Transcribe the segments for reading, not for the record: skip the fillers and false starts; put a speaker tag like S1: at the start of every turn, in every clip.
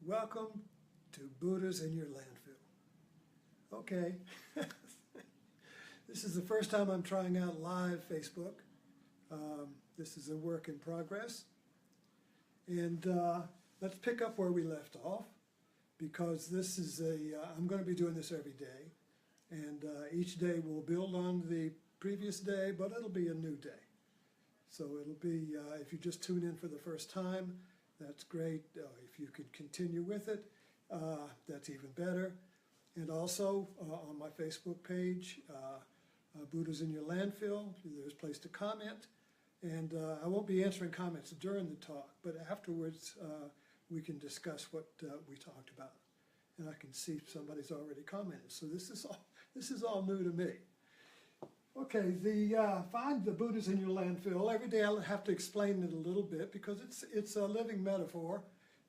S1: Welcome to Buddhas in Your Landfill. Okay, this is the first time I'm trying out live Facebook. This is a work in progress. And let's pick up where we left off, because this is I'm going to be doing this every day. And each day will build on the previous day, but it'll be a new day. So it'll be, if you just tune in for the first time, that's great. If you could continue with it, that's even better. And also on my Facebook page, Buddhas in Your Landfill, there's a place to comment. And I won't be answering comments during the talk, but afterwards we can discuss what we talked about. And I can see somebody's already commented. So this is all new to me. Okay, find the Buddhas in your landfill. Every day I'll have to explain it a little bit because it's a living metaphor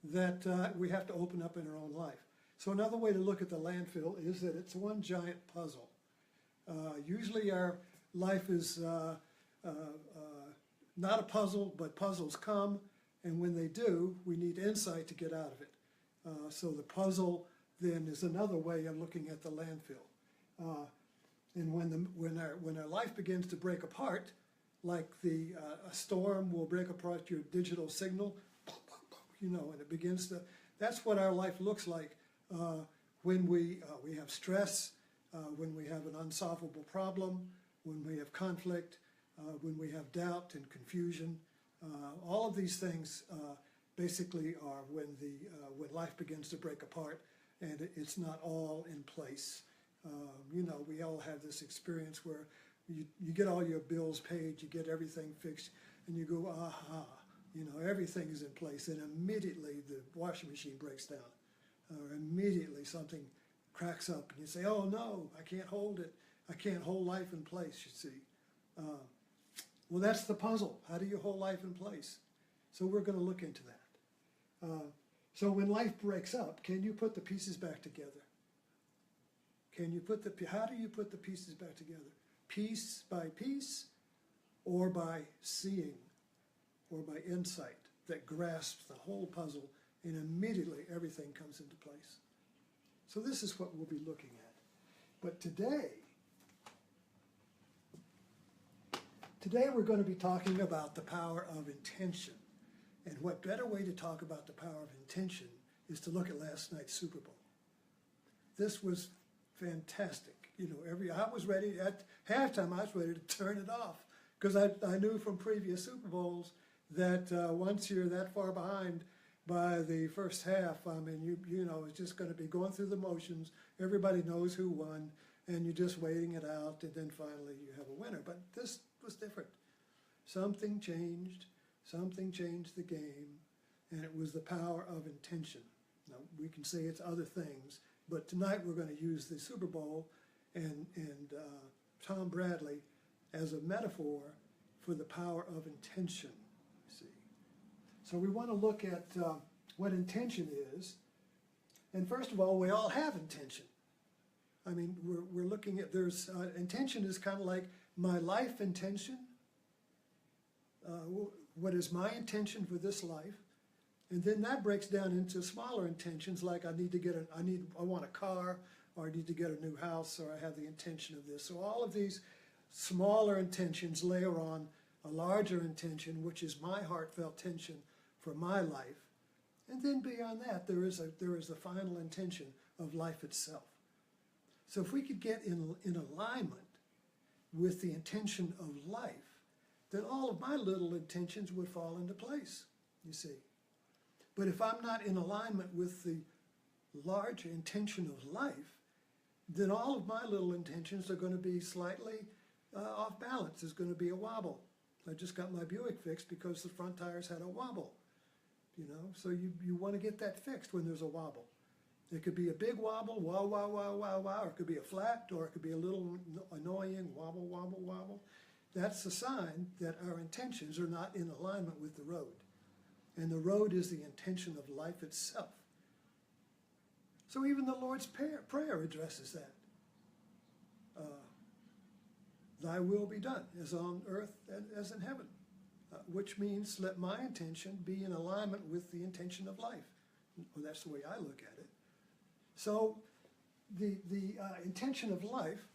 S1: that we have to open up in our own life. So another way to look at the landfill is that it's one giant puzzle. Usually our life is not a puzzle, but puzzles come, and when they do, we need insight to get out of it. So the puzzle then is another way of looking at the landfill. And when our life begins to break apart, like a storm will break apart your digital signal, and it begins to. That's what our life looks like when we have stress, when we have an unsolvable problem, when we have conflict, when we have doubt and confusion. All of these things basically are when life begins to break apart, and it's not all in place. We all have this experience where you get all your bills paid, you get everything fixed, and you go, aha, everything is in place, and immediately the washing machine breaks down, or immediately something cracks up, and you say, oh no, I can't hold it. I can't hold life in place, you see. Well, that's the puzzle. How do you hold life in place? So we're going to look into that. So when life breaks up, can you put the pieces back together? How do you put the pieces back together? Piece by piece, or by seeing, or by insight that grasps the whole puzzle, and immediately everything comes into place. So this is what we'll be looking at. But today we're going to be talking about the power of intention. And what better way to talk about the power of intention is to look at last night's Super Bowl. This was fantastic. I was ready, at halftime I was ready to turn it off, because I knew from previous Super Bowls that once you're that far behind by the first half, I mean, it's just going to be going through the motions. Everybody knows who won, and you're just waiting it out, and then finally you have a winner. But this was different. Something changed the game, and it was the power of intention. Now, we can say it's other things, but tonight we're going to use the Super Bowl and Tom Bradley as a metaphor for the power of intention, you see. So we want to look at what intention is. And first of all, we all have intention. I mean, we're looking at, intention is kind of like my life intention. What is my intention for this life? And then that breaks down into smaller intentions, like I want a car, or I need to get a new house, or I have the intention of this. So all of these smaller intentions layer on a larger intention, which is my heartfelt intention for my life. And then beyond that, there is the final intention of life itself. So if we could get in alignment with the intention of life, then all of my little intentions would fall into place, you see. But if I'm not in alignment with the larger intention of life, then all of my little intentions are going to be slightly off balance. There's going to be a wobble. I just got my Buick fixed because the front tires had a wobble. So you want to get that fixed when there's a wobble. It could be a big wobble, wow, wow, wow, wow, wow, or it could be a flat, or it could be a little annoying wobble, wobble, wobble. That's a sign that our intentions are not in alignment with the road. And the road is the intention of life itself. So even the Lord's Prayer addresses that. Thy will be done, as on earth as in heaven. Which means let my intention be in alignment with the intention of life. Well, that's the way I look at it. So the intention of life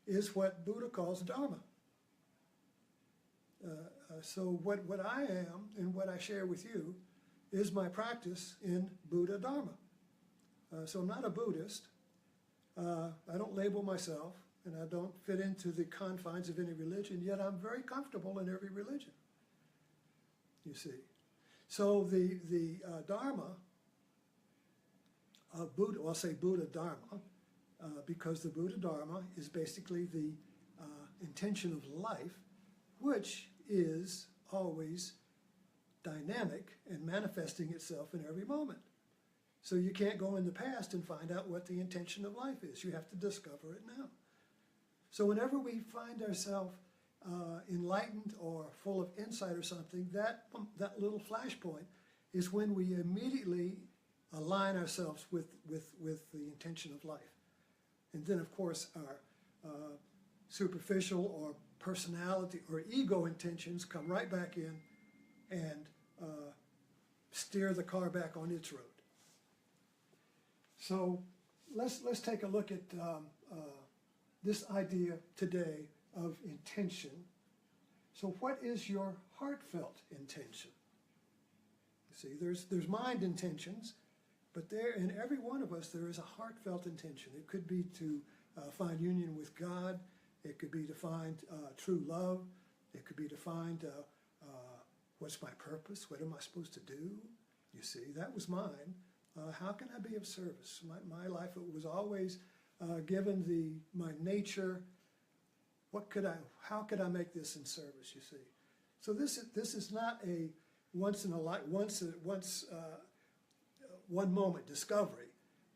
S1: is what Buddha calls Dharma. So what I am and what I share with you is my practice in Buddha Dharma. So I'm not a Buddhist. I don't label myself, and I don't fit into the confines of any religion, yet I'm very comfortable in every religion, you see. So the Dharma of Buddha, well, I'll say Buddha Dharma, because the Buddha Dharma is basically the intention of life, which is always dynamic and manifesting itself in every moment. So you can't go in the past and find out what the intention of life is. You have to discover it now. So whenever we find ourselves enlightened or full of insight or something, that little flashpoint is when we immediately align ourselves with the intention of life. And then, of course, our superficial or personality or ego intentions come right back in and steer the car back on its road. So let's take a look at this idea today of intention. So what is your heartfelt intention? See, there's mind intentions, but there in every one of us there is a heartfelt intention. It could be to find union with God. It could be to find true love. It could be to find what's my purpose? What am I supposed to do? You see, that was mine. How can I be of service? My life was always given my nature. How could I make this in service? You see, so this is not a one moment discovery.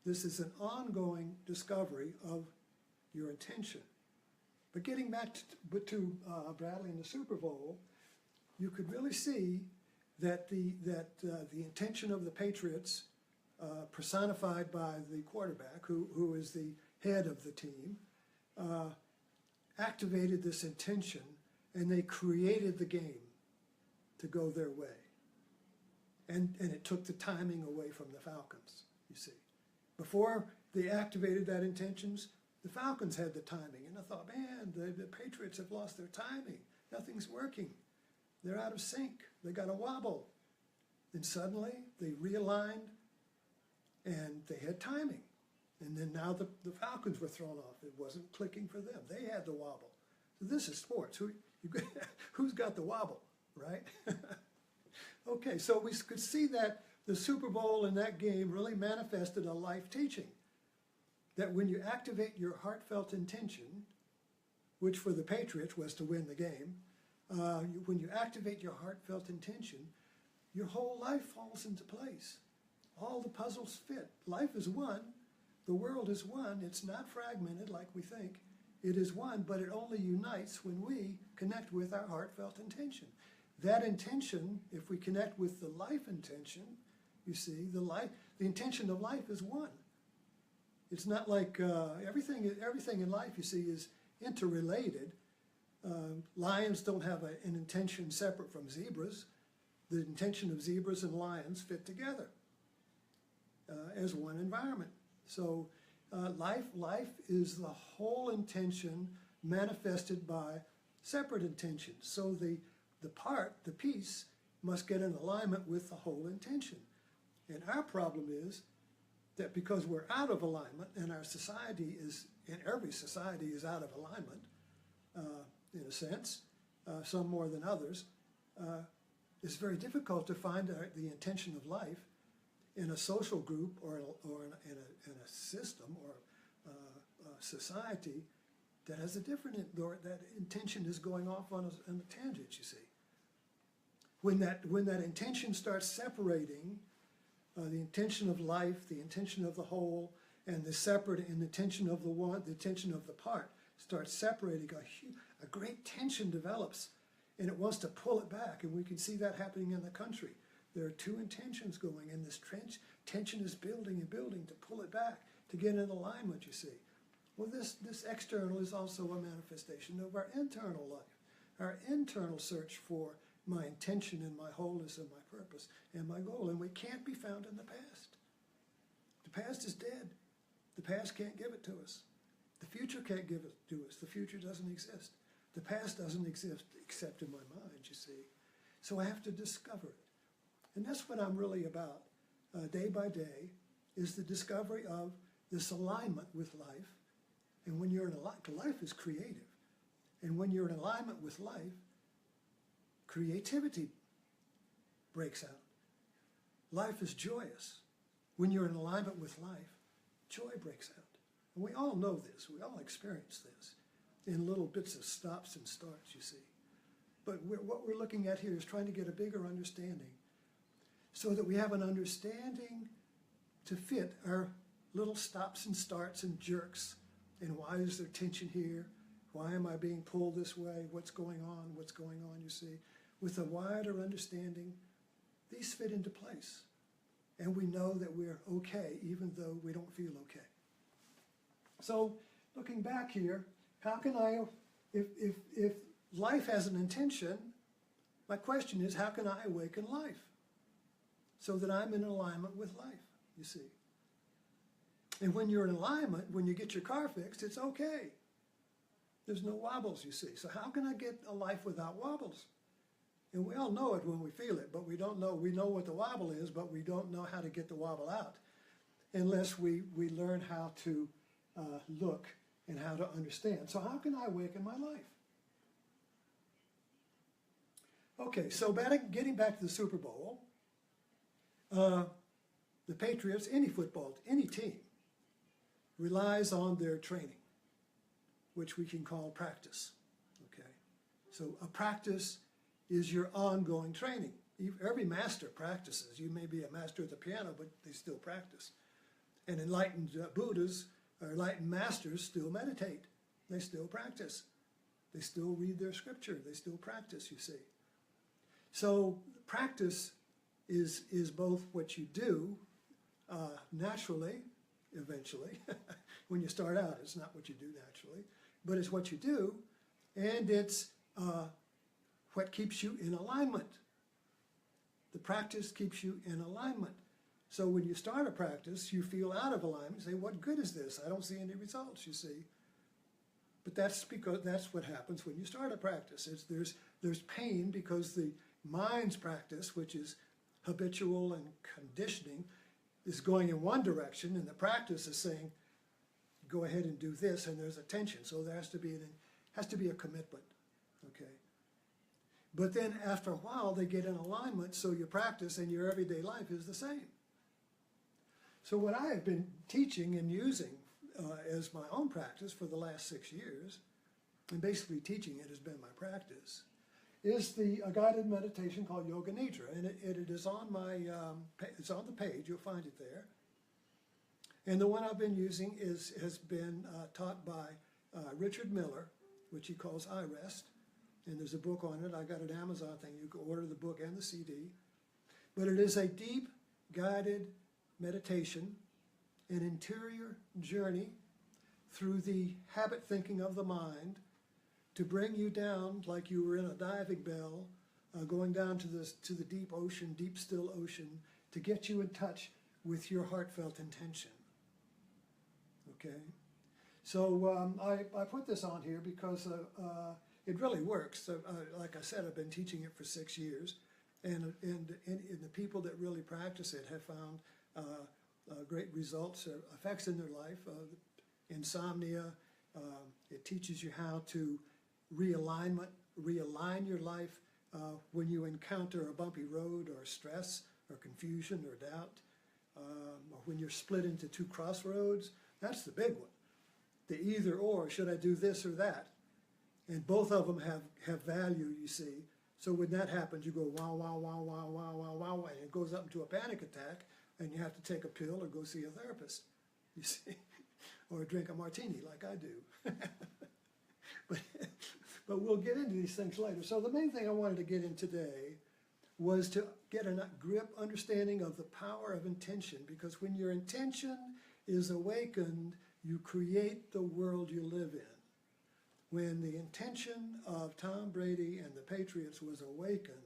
S1: This is an ongoing discovery of your intention. But getting back to Bradley and the Super Bowl, you could really see that the intention of the Patriots, personified by the quarterback, who is the head of the team, activated this intention, and they created the game to go their way. And it took the timing away from the Falcons, you see. Before they activated that intentions, the Falcons had the timing. And I thought, man, the Patriots have lost their timing. Nothing's working. They're out of sync. They got a wobble. Then suddenly they realigned and they had timing. And then now the Falcons were thrown off. It wasn't clicking for them. They had the wobble. So this is sports. Who's got the wobble, right? Okay, so we could see that the Super Bowl in that game really manifested a life teaching. That when you activate your heartfelt intention, which for the Patriots was to win the game, when you activate your heartfelt intention, your whole life falls into place. All the puzzles fit. Life is one. The world is one. It's not fragmented like we think. It is one, but it only unites when we connect with our heartfelt intention. That intention, if we connect with the life intention, you see, the intention of life is one. It's not like everything in life, you see, is interrelated. Lions don't have an intention separate from zebras. The intention of zebras and lions fit together as one environment. So life is the whole intention manifested by separate intentions. So the piece, must get in alignment with the whole intention. And our problem is that because we're out of alignment, and our society is, and every society is out of alignment, in a sense, some more than others, it's very difficult to find the intention of life in a social group or in a system or a society that has a different, that intention is going off on a tangent, you see. When that intention starts separating the intention of life, the intention of the whole, and the separate and the intention of the one, the intention of the part starts separating, a great tension develops, and it wants to pull it back, and we can see that happening in the country. There are two intentions going, and this tension is building and building to pull it back, to get in alignment, you see. Well, this external is also a manifestation of our internal life, our internal search for my intention and my wholeness and my purpose and my goal, and we can't be found in the past. past is dead. The past can't give it to us. The future can't give it to us. The future doesn't exist. The past doesn't exist except in my mind, you see. So I have to discover it. And that's what I'm really about, day by day, is the discovery of this alignment with life. And when you're in life is creative. And when you're in alignment with life, creativity breaks out. Life is joyous. When you're in alignment with life, joy breaks out. And we all know this. We all experience this in little bits of stops and starts, you see. But what we're looking at here is trying to get a bigger understanding so that we have an understanding to fit our little stops and starts and jerks. And why is there tension here? Why am I being pulled this way? What's going on? What's going on, you see? With a wider understanding, these fit into place. And we know that we're okay, even though we don't feel okay. So, looking back here, how can I, if life has an intention, my question is, how can I awaken life? So that I'm in alignment with life, you see. And when you're in alignment, when you get your car fixed, it's okay. There's no wobbles, you see. So how can I get a life without wobbles? And we all know it when we feel it, but we don't know. We know what the wobble is, but we don't know how to get the wobble out unless we learn how to look and how to understand. So how can I awaken my life? Okay, so getting back to the Super Bowl, the Patriots, any team, relies on their training, which we can call practice. Okay, so a practice is your ongoing training. Every master practices. You may be a master at the piano, but they still practice. And enlightened Buddhas or enlightened masters still meditate. They still practice. They still read their scripture. They still practice, you see. So practice is both what you do naturally, eventually. When you start out, it's not what you do naturally, but it's what you do, and it's what keeps you in alignment. The practice keeps you in alignment. So when you start a practice, you feel out of alignment. You say, what good is this? I don't see any results, you see. But that's because that's what happens when you start a practice. There's pain because the mind's practice, which is habitual and conditioning, is going in one direction, and the practice is saying, go ahead and do this, and there's a tension. So there has to be a commitment, okay? But then after a while, they get in alignment, so your practice and your everyday life is the same. So what I have been teaching and using as my own practice for the last 6 years, and basically teaching it has been my practice, is a guided meditation called Yoga Nidra, and it is on it's on the page. You'll find it there. And the one I've been using has been taught by Richard Miller, which he calls I Rest, and there's a book on it. I got an Amazon thing. You can order the book and the CD. But it is a deep, guided meditation, an interior journey through the habit thinking of the mind to bring you down like you were in a diving bell, going down to the deep ocean, deep still ocean, to get you in touch with your heartfelt intention. Okay? So I put this on here because it really works. Like I said, I've been teaching it for 6 years, and the people that really practice it have found great results, effects in their life. Insomnia, it teaches you how to realign your life when you encounter a bumpy road or stress or confusion or doubt, or when you're split into two crossroads. That's the big one. The either or, should I do this or that? And both of them have value, you see. So when that happens, you go wow, wow, wow, wow, wow, wow, wow, and it goes up into a panic attack, and you have to take a pill or go see a therapist, you see, or drink a martini like I do. But we'll get into these things later. So the main thing I wanted to get in today was to get a grip understanding of the power of intention, because when your intention is awakened, you create the world you live in. When the intention of Tom Brady and the Patriots was awakened,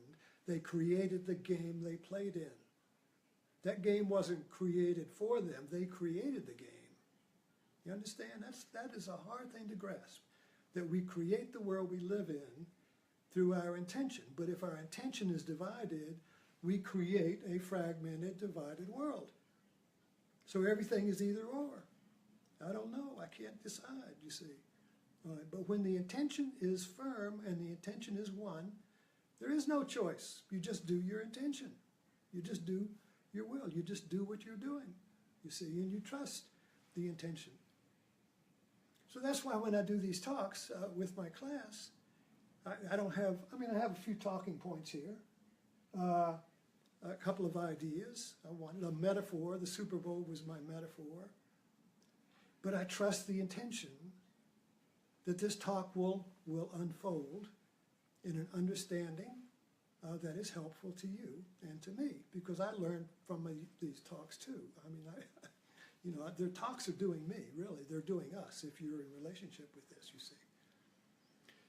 S1: they created the game they played in. That game wasn't created for them. They created the game. You understand? That is a hard thing to grasp, that we create the world we live in through our intention. But if our intention is divided, we create a fragmented, divided world. So everything is either or. I don't know. I can't decide, you see. All right, but when the intention is firm and the intention is one, there is no choice. You just do your intention. You just do your will. You just do what you're doing, you see, and you trust the intention. So that's why when I do these talks with my class, I don't have, I have a few talking points here, a couple of ideas. I wanted a metaphor. The Super Bowl was my metaphor. But I trust the intention that this talk will unfold in an understanding that is helpful to you and to me, because I learned from these talks too. Their talks are doing me, really. They're doing us if you're in relationship with this, you see.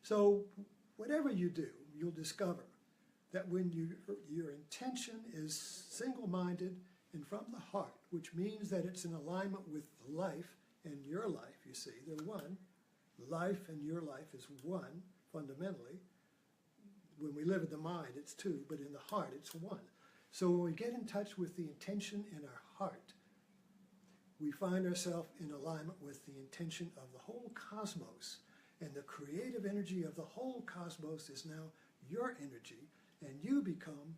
S1: So whatever you do, you'll discover that when your intention is single-minded and from the heart, which means that it's in alignment with life and your life, you see, they're one. Life and your life is one, fundamentally. When we live in the mind, it's two, but in the heart, it's one. So when we get in touch with the intention in our heart, we find ourselves in alignment with the intention of the whole cosmos. And the creative energy of the whole cosmos is now your energy, and you become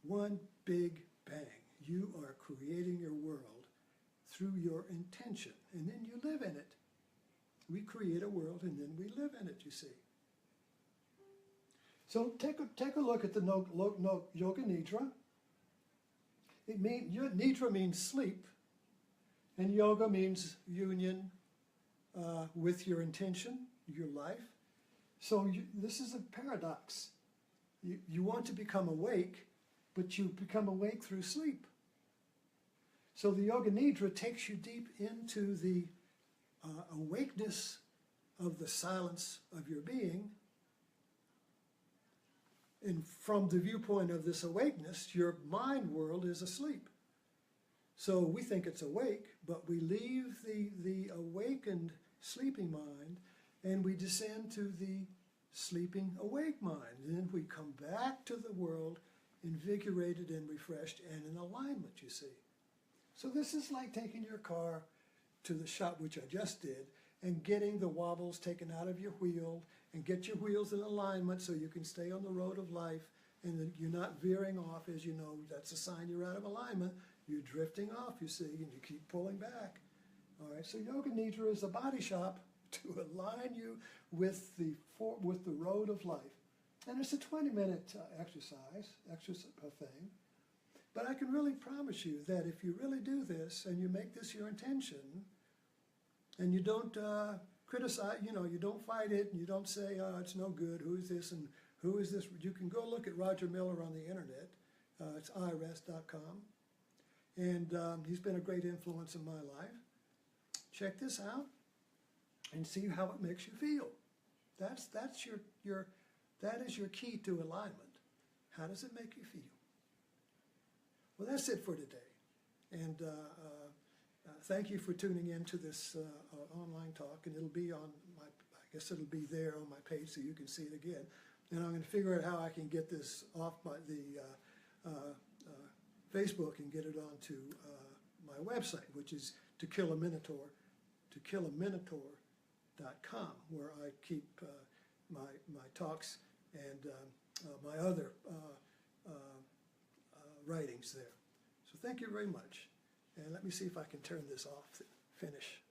S1: one big bang. You are creating your world through your intention, and then you live in it. We create a world, and then we live in it, you see. So take a look at the Yoga Nidra. Nidra means sleep, and yoga means union with your intention, your life. So this is a paradox. You want to become awake, but you become awake through sleep. So the Yoga Nidra takes you deep into the awakeness of the silence of your being. And from the viewpoint of this awakeness, your mind world is asleep. So we think it's awake, but we leave the awakened sleeping mind and we descend to the sleeping awake mind. And then we come back to the world invigorated and refreshed and in alignment, you see. So this is like taking your car to the shop, which I just did, and getting the wobbles taken out of your wheel and get your wheels in alignment so you can stay on the road of life and that you're not veering off. As you know, that's a sign you're out of alignment. You're drifting off, you see, and you keep pulling back. All right, so Yoga Nidra is a body shop to align you with the road of life. And it's a 20-minute exercise thing. But I can really promise you that if you really do this and you make this your intention, and you don't criticize, you don't fight it, and you don't say, oh, it's no good, who is this, and who is this? You can go look at Roger Miller on the internet. It's irest.com. And he's been a great influence in my life. Check this out and see how it makes you feel. That is your key to alignment. How does it make you feel? Well, that's it for today. And thank you for tuning in to this online talk. And it'll be on I guess it'll be there on my page so you can see it again. And I'm going to figure out how I can get this off the Facebook and get it onto my website, which is tokillaminotaur.com, where I keep my talks and my other writings there. So thank you very much. And let me see if I can turn this off, finish.